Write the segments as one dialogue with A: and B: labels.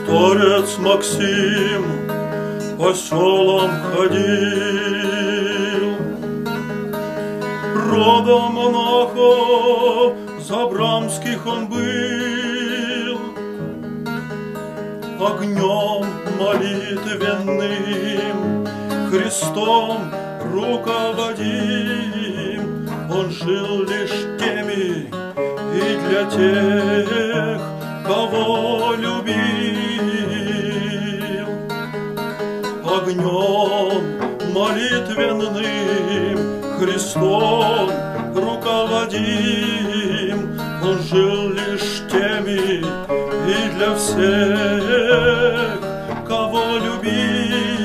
A: Старец Максим по селам ходил, родом монахов забрамских он был, огнем молитвенным Христом руководим. Он жил лишь теми и для тех, кого любил. Огнем молитвенным Христом руководим. Он жил лишь теми и для всех, кого любил.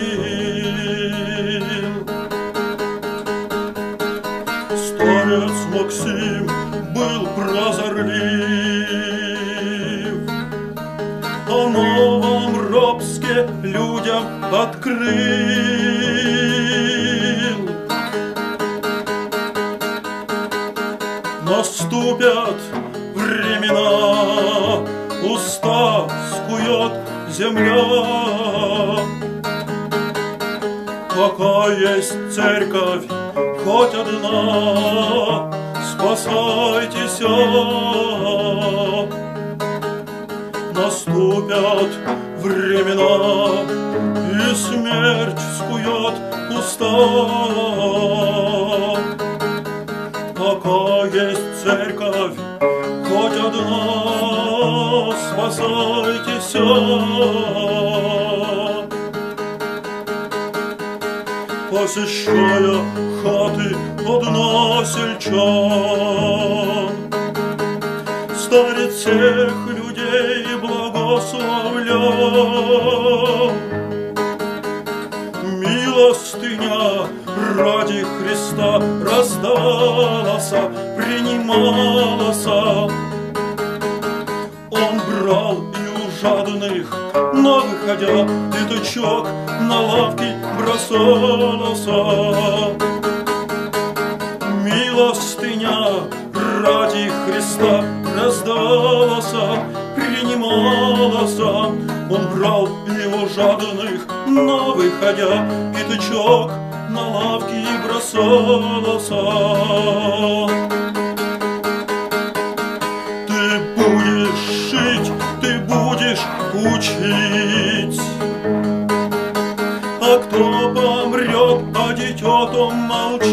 A: Старец Максим был прозорлив, о новом робске людям открыл. Наступят времена, уста скует земля. Пока есть церковь хоть одна, спасайтесь. Наступят времена, и смерть скует уста. Пока есть церковь хоть одна, спасайтесь. Посещая хаты односельчан, старец всех людей благословлял. Милостыня ради Христа раздавалась, принималась. Он брал и у жадных, но выходя, пятачок на лавки бросался. Милостыня ради Христа раздавалась, принималась. Он брал и у жадных, но выходя, пятачок на лавки бросался. Ты будешь шить, ты будешь учить, а кто помрет, а дитё то молчит.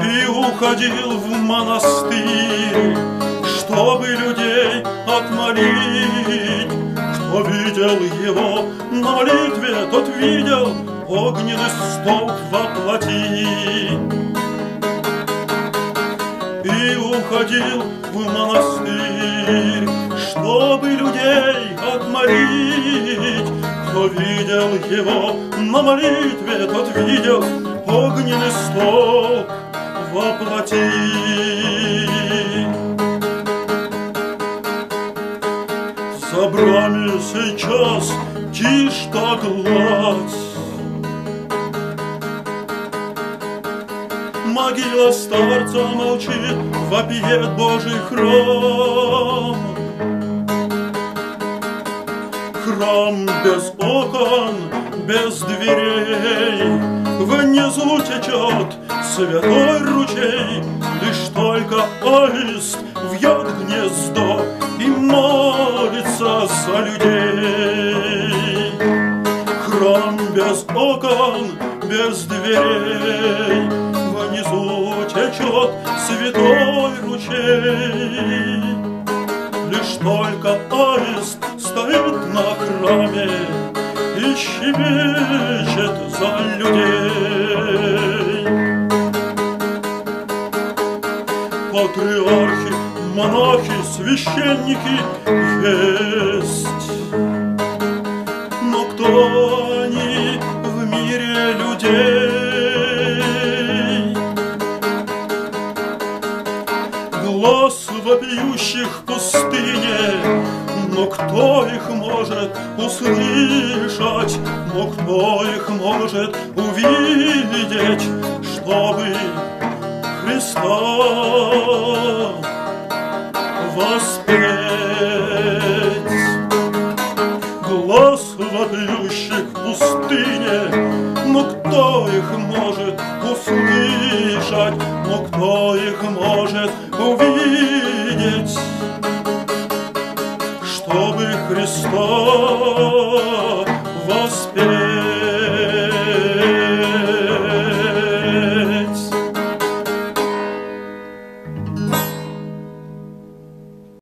A: И уходил в монастырь, чтобы людей отмолить. Кто видел его на молитве, тот видел огненный столб во плоти. И уходил в монастырь, чтобы людей отмолить. Кто видел его на молитве, тот видел огненный столб во плоти. За брами сейчас тишь да гладь, могила старца молчит, вопиет Божий храм. Храм без окон, без дверей, внизу течет святой ручей. Лишь только аист вьет гнездо и молится за людей. Храм без окон, без дверей, внизу течет святой ручей. Лишь только аист стоит на храме и щебечет за людей. Патриархи, монахи, священники есть, но кто они в мире людей? Глаз вопиющих в пустыне, но кто их может услышать? Но кто их может увидеть, чтобы Христа воспеть? пустыне, но кто их может услышать, но кто их может увидеть? Чтобы Христа воспеть.